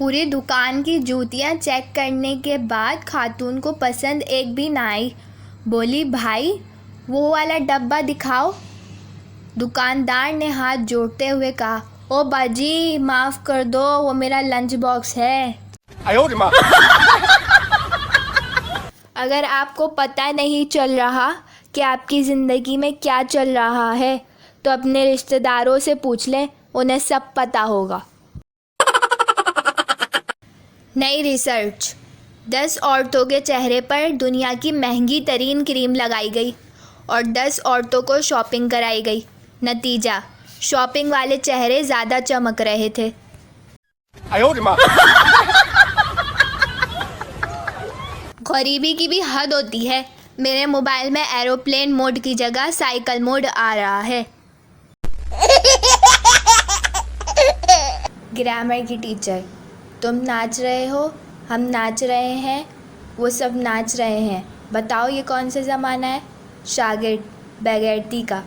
पूरी दुकान की जूतियां चेक करने के बाद खातून को पसंद एक भी ना आई। बोली, भाई वो वाला डब्बा दिखाओ। दुकानदार ने हाथ जोड़ते हुए कहा, ओ बाजी माफ़ कर दो, वो मेरा लंच बॉक्स है। अगर आपको पता नहीं चल रहा कि आपकी ज़िंदगी में क्या चल रहा है तो अपने रिश्तेदारों से पूछ लें, उन्हें सब पता होगा। नई रिसर्च, 10 औरतों के चेहरे पर दुनिया की महंगी तरीन क्रीम लगाई गई और 10 औरतों को शॉपिंग कराई गई। नतीजा, शॉपिंग वाले चेहरे ज़्यादा चमक रहे थे। गरीबी की भी हद होती है। मेरे मोबाइल में एरोप्लेन मोड की जगह साइकिल मोड आ रहा है। ग्रामर की टीचर, तुम नाच रहे हो, हम नाच रहे हैं, वो सब नाच रहे हैं, बताओ ये कौन सा ज़माना है? शागिर्द, बेगैरती का।